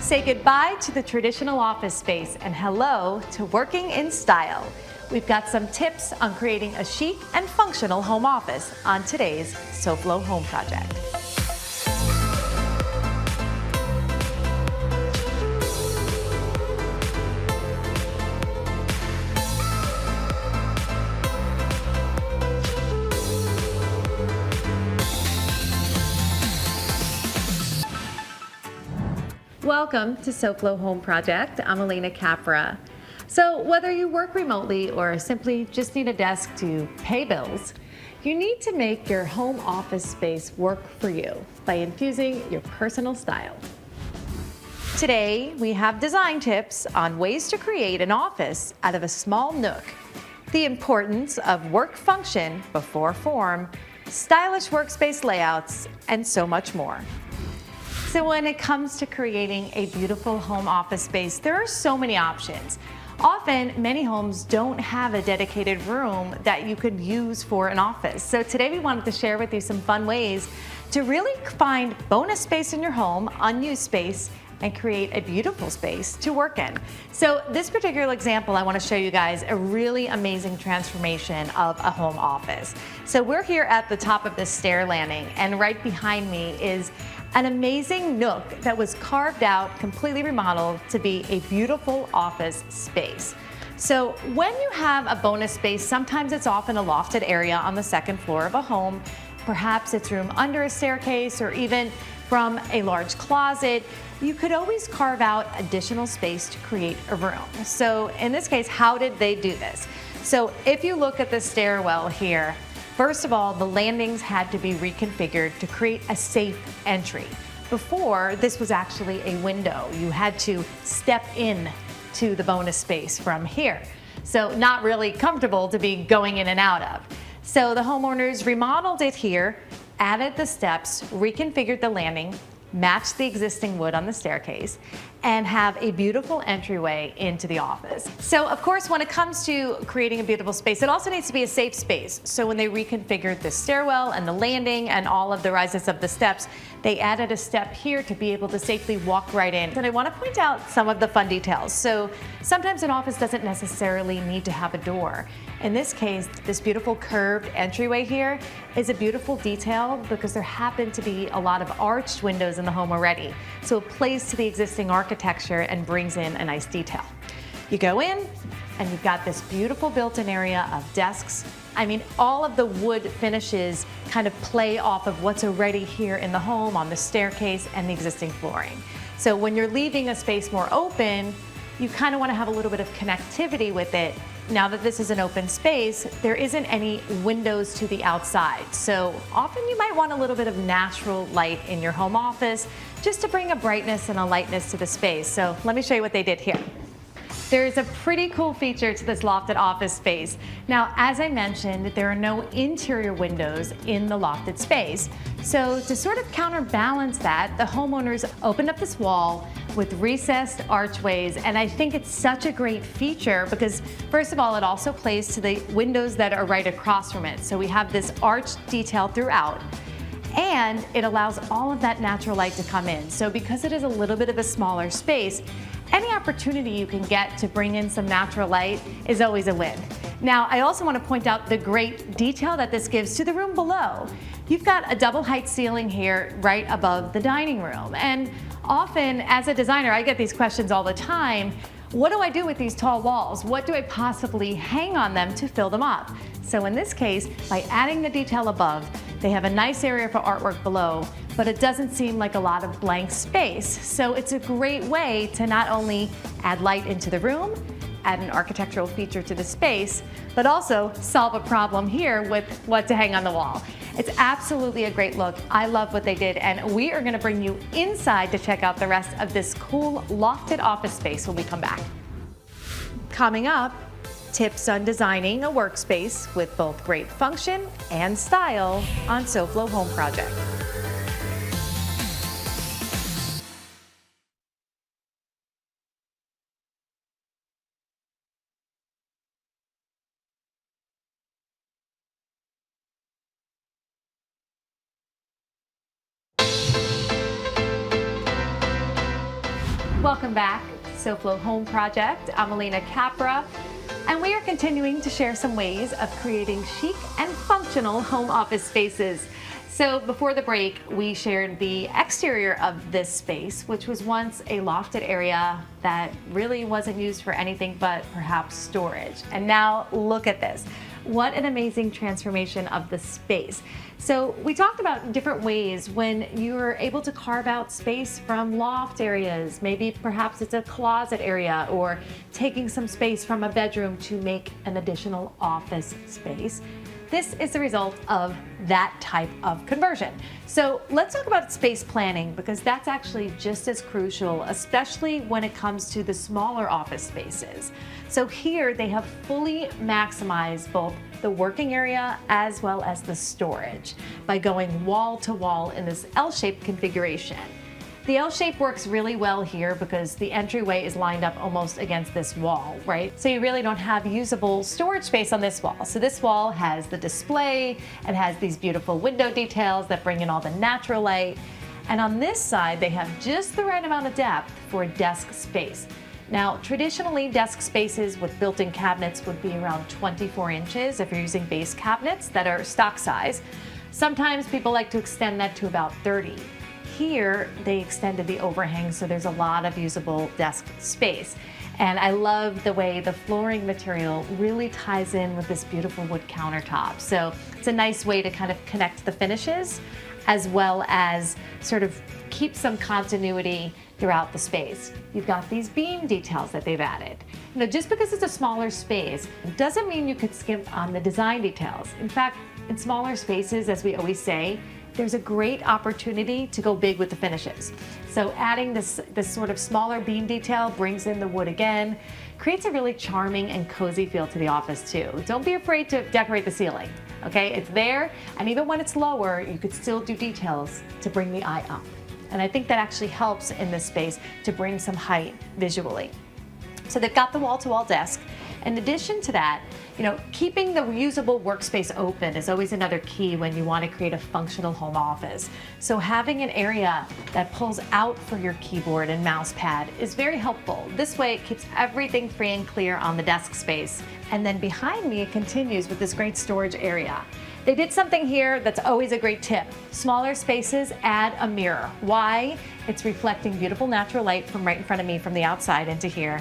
Say goodbye to the traditional office space and hello to working in style. We've got some tips on creating a chic and functional home office on today's SoFlo Home Project. Welcome to SoFlo Home Project. I'm Alena Capra. So whether you work remotely or simply just need a desk to pay bills, you need to make your home office space work for you by infusing your personal style. Today, we have design tips on ways to create an office out of a small nook, the importance of work function before form, stylish workspace layouts, and so much more. So when it comes to creating a beautiful home office space, there are so many options. Often, many homes don't have a dedicated room that you could use for an office. So today we wanted to share with you some fun ways to really find bonus space in your home, unused space, and create a beautiful space to work in. So this particular example, I want to show you guys a really amazing transformation of a home office. So we're here at the top of this stair landing, and right behind me is an amazing nook that was carved out, completely remodeled to be a beautiful office space. So when you have a bonus space, sometimes it's often a lofted area on the second floor of a home. Perhaps it's room under a staircase or even from a large closet. You could always carve out additional space to create a room. So in this case, how did they do this? So if you look at the stairwell here, first of all, the landings had to be reconfigured to create a safe entry. Before, this was actually a window. You had to step in to the bonus space from here. So not really comfortable to be going in and out of. So the homeowners remodeled it here, added the steps, reconfigured the landing, match the existing wood on the staircase, and have a beautiful entryway into the office. So of course, when it comes to creating a beautiful space, it also needs to be a safe space. So when they reconfigured the stairwell and the landing and all of the rises of the steps, they added a step here to be able to safely walk right in. And I want to point out some of the fun details. So sometimes an office doesn't necessarily need to have a door. In this case, this beautiful curved entryway here is a beautiful detail because there happen to be a lot of arched windows in the home already. So it plays to the existing architecture and brings in a nice detail. You go in and you've got this beautiful built-in area of desks. I mean, all of the wood finishes kind of play off of what's already here in the home on the staircase and the existing flooring. So when you're leaving a space more open, you kind of want to have a little bit of connectivity with it. Now that this is an open space, there isn't any windows to the outside. So often you might want a little bit of natural light in your home office just to bring a brightness and a lightness to the space. So let me show you what they did here. There's a pretty cool feature to this lofted office space. Now, as I mentioned, there are no interior windows in the lofted space. So to sort of counterbalance that, the homeowners opened up this wall with recessed archways, and I think it's such a great feature because, first of all, it also plays to the windows that are right across from it. So we have this arched detail throughout, and it allows all of that natural light to come in. So because it is a little bit of a smaller space, any opportunity you can get to bring in some natural light is always a win. Now, I also want to point out the great detail that this gives to the room below. You've got a double height ceiling here right above the dining room. And often, as a designer, I get these questions all the time. What do I do with these tall walls? What do I possibly hang on them to fill them up? So in this case, by adding the detail above, they have a nice area for artwork below, but it doesn't seem like a lot of blank space. So it's a great way to not only add light into the room, add an architectural feature to the space, but also solve a problem here with what to hang on the wall. It's absolutely a great look. I love what they did, and we are going to bring you inside to check out the rest of this cool lofted office space when we come back. Coming up, tips on designing a workspace with both great function and style on SoFlo Home Project. Welcome back to SoFlo Home Project. I'm Alena Capra, and we are continuing to share some ways of creating chic and functional home office spaces. So before the break, we shared the exterior of this space, which was once a lofted area that really wasn't used for anything but perhaps storage. And now look at this. What an amazing transformation of the space. So we talked about different ways when you're able to carve out space from loft areas. Maybe perhaps it's a closet area, or taking some space from a bedroom to make an additional office space. This is the result of that type of conversion. So let's talk about space planning, because that's actually just as crucial, especially when it comes to the smaller office spaces. So here they have fully maximized both the working area as well as the storage by going wall to wall in this L-shaped configuration. The L shape works really well here because the entryway is lined up almost against this wall, right? So you really don't have usable storage space on this wall. So this wall has the display, it has these beautiful window details that bring in all the natural light. And on this side, they have just the right amount of depth for a desk space. Now, traditionally, desk spaces with built-in cabinets would be around 24 inches if you're using base cabinets that are stock size. Sometimes people like to extend that to about 30. Here, they extended the overhang, so there's a lot of usable desk space. And I love the way the flooring material really ties in with this beautiful wood countertop. So it's a nice way to kind of connect the finishes, as well as sort of keep some continuity throughout the space. You've got these beam details that they've added. You know, just because it's a smaller space doesn't mean you could skimp on the design details. In fact, in smaller spaces, as we always say, there's a great opportunity to go big with the finishes. So adding this sort of smaller beam detail brings in the wood again, creates a really charming and cozy feel to the office too. Don't be afraid to decorate the ceiling, okay? It's there, and even when it's lower, you could still do details to bring the eye up. And I think that actually helps in this space to bring some height visually. So they've got the wall-to-wall desk. In addition to that, you know, keeping the usable workspace open is always another key when you want to create a functional home office. So having an area that pulls out for your keyboard and mouse pad is very helpful. This way it keeps everything free and clear on the desk space. And then behind me, it continues with this great storage area. They did something here that's always a great tip. Smaller spaces, add a mirror. Why? It's reflecting beautiful natural light from right in front of me from the outside into here.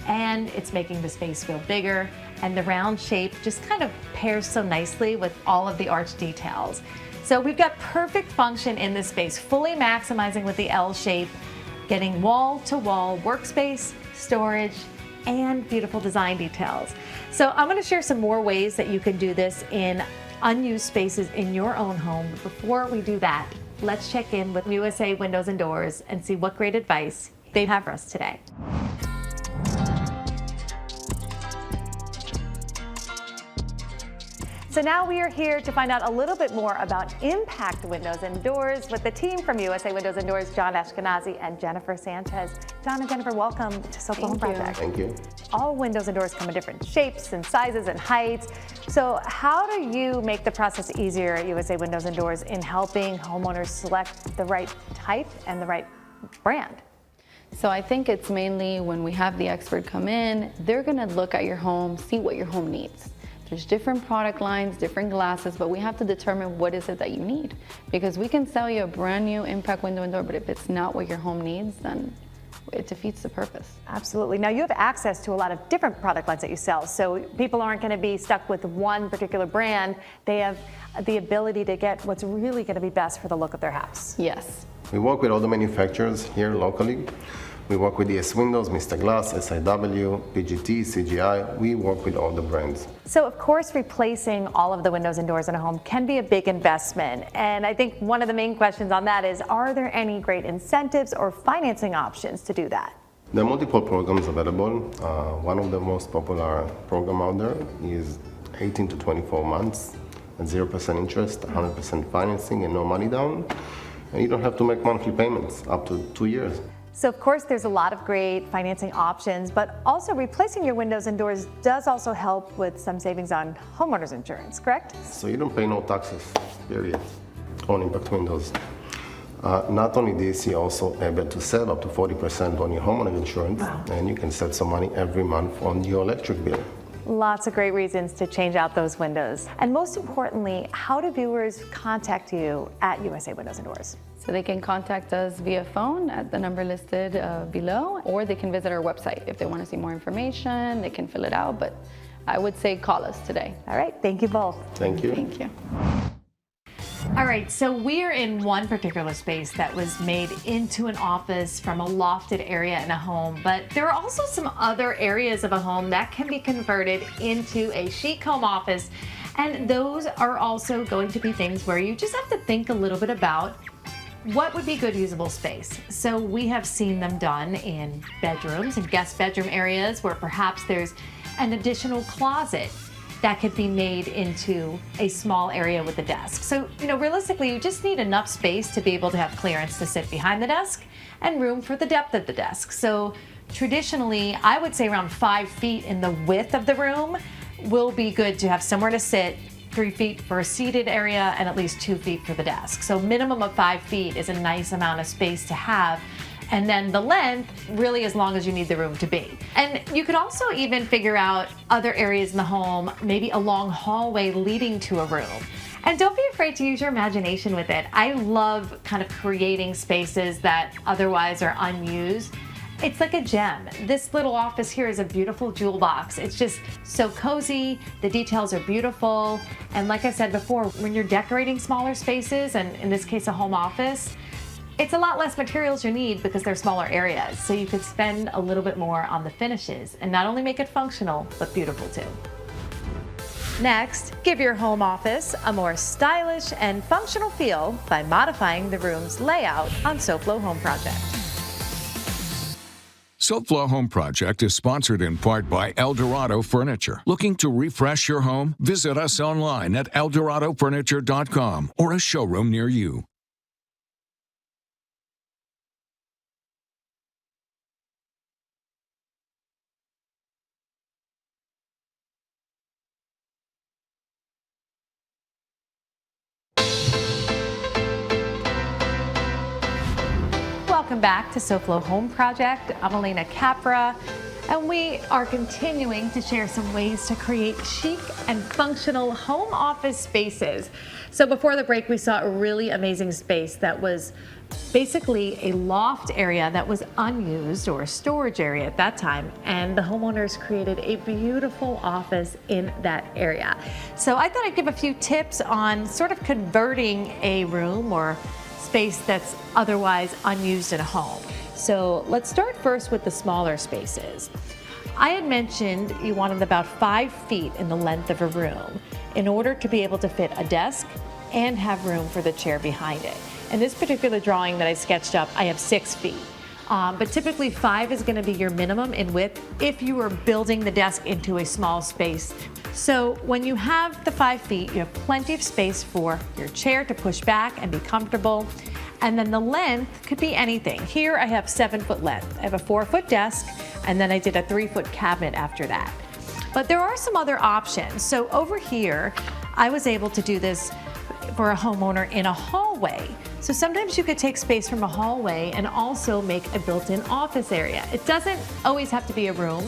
And it's making the space feel bigger, and the round shape just kind of pairs so nicely with all of the arch details. So we've got perfect function in this space, fully maximizing with the L shape, getting wall-to-wall workspace, storage, and beautiful design details. So I'm going to share some more ways that you can do this in unused spaces in your own home. But before we do that, let's check in with USA Windows and Doors and see what great advice they have for us today. So now we are here to find out a little bit more about impact windows and doors with the team from USA Windows and Doors, John Ashkenazi and Jennifer Sanchez. John and Jennifer, welcome to SoFlo Home Project. Thank you. All windows and doors come in different shapes and sizes and heights. So how do you make the process easier at USA Windows and Doors in helping homeowners select the right type and the right brand? So I think it's mainly when we have the expert come in, they're gonna look at your home, see what your home needs. There's different product lines, different glasses, but we have to determine what is it that you need. Because we can sell you a brand new impact window and door, but if it's not what your home needs, then it defeats the purpose. Absolutely. Now you have access to a lot of different product lines that you sell, so people aren't going to be stuck with one particular brand. They have the ability to get what's really going to be best for the look of their house. Yes. We work with all the manufacturers here locally. We work with ES Windows, Mr. Glass, SIW, PGT, CGI. We work with all the brands. So of course, replacing all of the windows and doors in a home can be a big investment. And I think one of the main questions on that is, are there any great incentives or financing options to do that? There are multiple programs available. One of the most popular program out there is 18 to 24 months at 0% interest, 100% financing and no money down. And you don't have to make monthly payments up to 2 years. So of course there's a lot of great financing options, but also replacing your windows and doors does also help with some savings on homeowners insurance, correct? So you don't pay no taxes, period, on impact windows. Not only this, you're also able to save up to 40% on your homeowner insurance, and you can save some money every month on your electric bill. Lots of great reasons to change out those windows. And most importantly, how do viewers contact you at USA Windows and Doors? So they can contact us via phone at the number listed below, or they can visit our website. If they want to see more information, they can fill it out, but I would say call us today. All right, thank you both. Thank you. Thank you. All right, so we're in one particular space that was made into an office from a lofted area in a home, but there are also some other areas of a home that can be converted into a chic home office, and those are also going to be things where you just have to think a little bit about what would be good usable space. So we have seen them done in bedrooms and guest bedroom areas where perhaps there's an additional closet that could be made into a small area with a desk. So, realistically, you just need enough space to be able to have clearance to sit behind the desk and room for the depth of the desk. So traditionally, I would say around 5 feet in the width of the room will be good to have somewhere to sit, 3 feet for a seated area, and at least 2 feet for the desk. So minimum of 5 feet is a nice amount of space to have. And then the length, really as long as you need the room to be. And you could also even figure out other areas in the home, maybe a long hallway leading to a room. And don't be afraid to use your imagination with it. I love kind of creating spaces that otherwise are unused. It's like a gem. This little office here is a beautiful jewel box. It's just so cozy, the details are beautiful. And like I said before, when you're decorating smaller spaces, and in this case a home office, it's a lot less materials you need because they're smaller areas, so you could spend a little bit more on the finishes and not only make it functional, but beautiful too. Next, give your home office a more stylish and functional feel by modifying the room's layout on SoFlo Home Project. SoFlo Home Project is sponsored in part by Eldorado Furniture. Looking to refresh your home? Visit us online at eldoradofurniture.com or a showroom near you. Welcome back to SoFlo Home Project. I'm Alena Capra, and we are continuing to share some ways to create chic and functional home office spaces. So before the break, we saw a really amazing space that was basically a loft area that was unused, or a storage area at that time, and the homeowners created a beautiful office in that area. So I thought I'd give a few tips on sort of converting a room or space that's otherwise unused in a home. So let's start first with the smaller spaces. I had mentioned you wanted about 5 feet in the length of a room in order to be able to fit a desk and have room for the chair behind it. In this particular drawing that I sketched up, I have 6 feet. But typically 5 is going to be your minimum in width if you are building the desk into a small space. So when you have the 5 feet, you have plenty of space for your chair to push back and be comfortable. And then the length could be anything. Here I have 7-foot length. I have a 4-foot desk, and then I did a 3-foot cabinet after that. But there are some other options. So over here, I was able to do this for a homeowner in a hallway. So sometimes you could take space from a hallway and also make a built-in office area. It doesn't always have to be a room.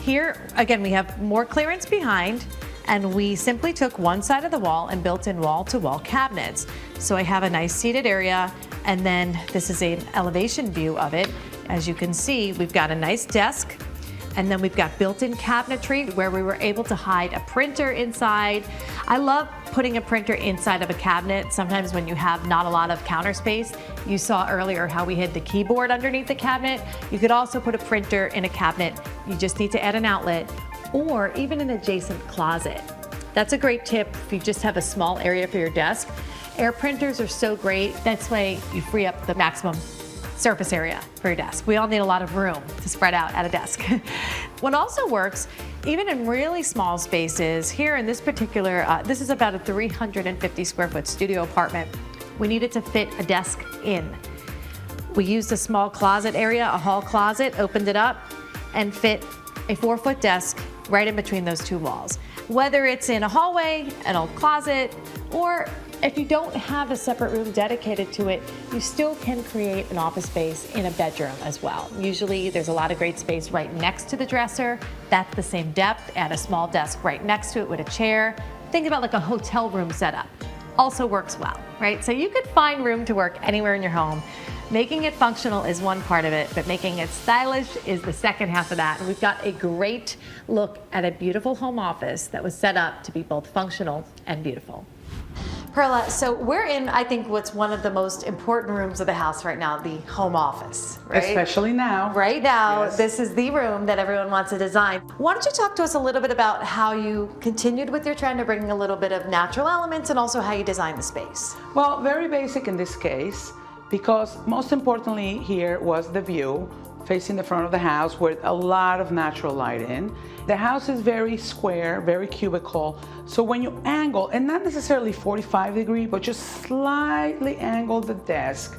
Here, again, we have more clearance behind, and we simply took one side of the wall and built in wall-to-wall cabinets. So I have a nice seated area, and then this is an elevation view of it. As you can see, we've got a nice desk, and then we've got built-in cabinetry where we were able to hide a printer inside. I love putting a printer inside of a cabinet. Sometimes when you have not a lot of counter space, you saw earlier how we hid the keyboard underneath the cabinet. You could also put a printer in a cabinet. You just need to add an outlet, or even an adjacent closet. That's a great tip if you just have a small area for your desk. Air printers are so great. That's why you free up the maximum surface area for your desk. We all need a lot of room to spread out at a desk. What also works, even in really small spaces, here in this particular, this is about a 350 square foot studio apartment. We needed to fit a desk in. We used a small closet area, a hall closet, opened it up, and fit a 4-foot desk right in between those two walls. Whether it's in a hallway, an old closet, or If you don't have a separate room dedicated to it, you still can create an office space in a bedroom as well. Usually there's a lot of great space right next to the dresser. That's the same depth. Add a small desk right next to it with a chair. Think about like a hotel room setup. Also works well, right? So you could find room to work anywhere in your home. Making it functional is one part of it, but making it stylish is the second half of that. And we've got a great look at a beautiful home office that was set up to be both functional and beautiful. Perla, so we're in, I think, what's one of the most important rooms of the house right now, the home office, right? Especially now. Right now, Yes. This is the room that everyone wants to design. Why don't you talk to us a little bit about how you continued with your trend of bringing a little bit of natural elements and also how you designed the space? Well, very basic in this case, because most importantly here was the view facing the front of the house with a lot of natural light in. The house is very square, very cubical. So when you angle, and not necessarily 45-degree, but just slightly angle the desk,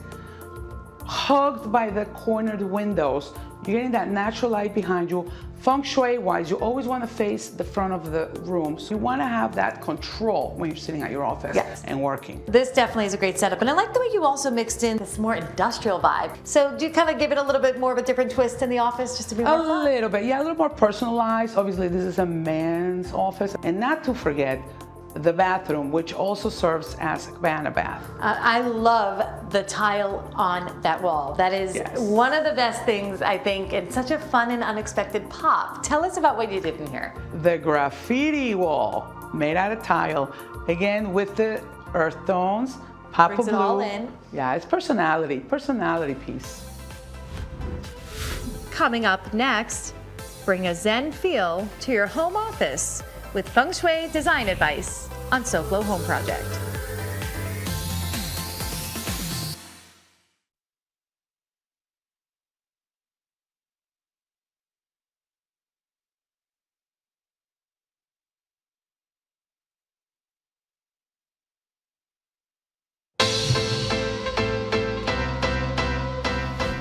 hugged by the cornered windows, you're getting that natural light behind you. Feng Shui wise, you always want to face the front of the room. So you want to have that control when you're sitting at your office and working. This definitely is a great setup. And I like the way you also mixed in this more industrial vibe. So do you kind of give it a little bit more of a different twist in the office just to be more A fun? little bit, yeah, a little more personalized. Obviously, this is a man's office. And not to forget, the bathroom, which also serves as a cabana bath. I love the tile on that wall. That is one of the best things, I think, and such a fun and unexpected pop. Tell us about what you did in here. The graffiti wall, made out of tile, again with the earth tones, pop Brings of it blue. all in. Yeah, it's personality piece. Coming up next, bring a Zen feel to your home office with Feng Shui design advice on SoFlo Home Project.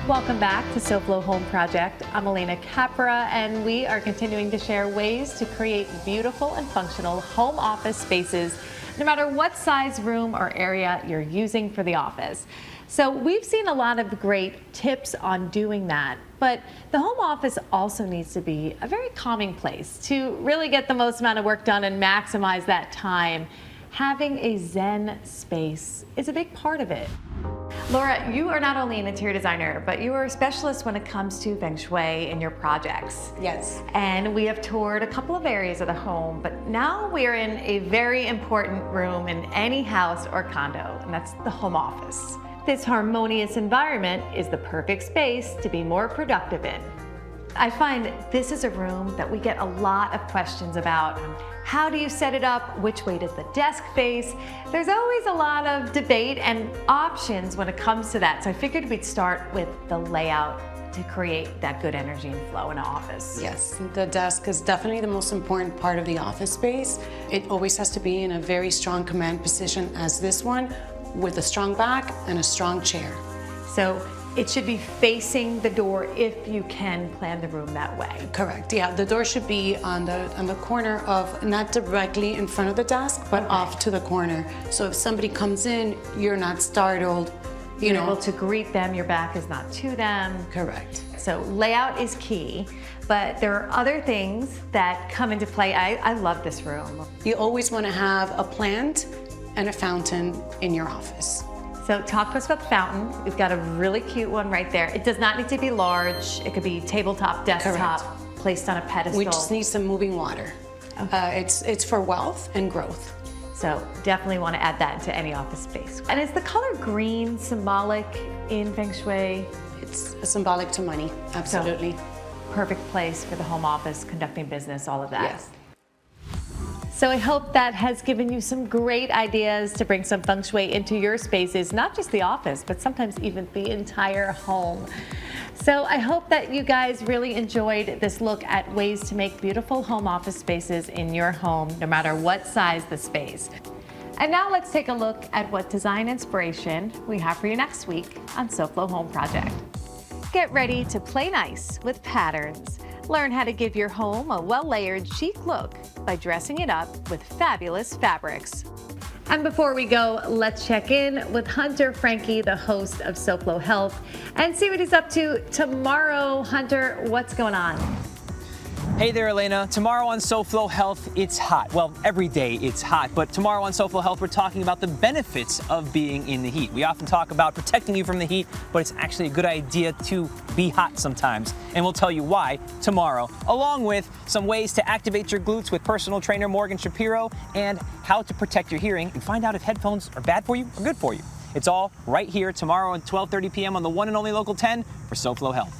Welcome back to SoFlo Home Project. I'm Alena Capra, and we are continuing to share ways to create beautiful and functional home office spaces, no matter what size room or area you're using for the office. So we've seen a lot of great tips on doing that, but the home office also needs to be a very calming place to really get the most amount of work done and maximize that time. Having a Zen space is a big part of it. Laura, you are not only an interior designer, but you are a specialist when it comes to Feng Shui in your projects. Yes. And we have toured a couple of areas of the home, but now we're in a very important room in any house or condo, and that's the home office. This harmonious environment is the perfect space to be more productive in. I find this is a room that we get a lot of questions about. How do you set it up? Which way does the desk face? There's always a lot of debate and options when it comes to that. So I figured we'd start with the layout to create that good energy and flow in an office. Yes, the desk is definitely the most important part of the office space. It always has to be in a very strong command position as this one, with a strong back and a strong chair. So it should be facing the door if you can plan the room that way. Correct, yeah, the door should be on the corner of, not directly in front of the desk, but off to the corner. So if somebody comes in, you're not startled, You're able to greet them, your back is not to them. Correct. So layout is key, but there are other things that come into play. I love this room. You always want to have a plant and a fountain in your office. So talk to us about the fountain. We've got a really cute one right there. It does not need to be large. It could be tabletop, desktop, placed on a pedestal. We just need some moving water. Okay. It's for wealth and growth. So definitely want to add that into any office space. And is the color green symbolic in Feng Shui? It's symbolic to money, absolutely. So, perfect place for the home office, conducting business, all of that. Yes. So I hope that has given you some great ideas to bring some Feng Shui into your spaces, not just the office, but sometimes even the entire home. So I hope that you guys really enjoyed this look at ways to make beautiful home office spaces in your home, no matter what size the space. And now let's take a look at what design inspiration we have for you next week on SoFlo Home Project. Get ready to play nice with patterns. Learn how to give your home a well-layered chic look by dressing it up with fabulous fabrics. And before we go, let's check in with Hunter Frankie, the host of SoFlo Health, and see what he's up to tomorrow. Hunter, what's going on? Hey there, Alena. Tomorrow on SoFlo Health, it's hot. Well, every day it's hot, but tomorrow on SoFlo Health, we're talking about the benefits of being in the heat. We often talk about protecting you from the heat, but it's actually a good idea to be hot sometimes. And we'll tell you why tomorrow, along with some ways to activate your glutes with personal trainer Morgan Shapiro and how to protect your hearing and find out if headphones are bad for you or good for you. It's all right here tomorrow at 12:30 p.m. on the one and only Local 10 for SoFlo Health.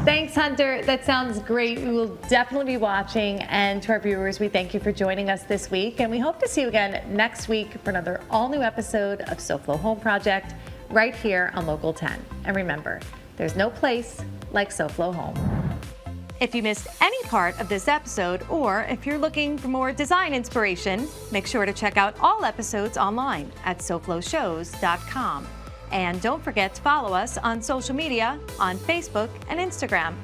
Thanks, Hunter. That sounds great. We will definitely be watching. And to our viewers, we thank you for joining us this week. And we hope to see you again next week for another all-new episode of SoFlo Home Project right here on Local 10. And remember, there's no place like SoFlo Home. If you missed any part of this episode, or if you're looking for more design inspiration, make sure to check out all episodes online at SoFloShows.com. And don't forget to follow us on social media on Facebook and Instagram.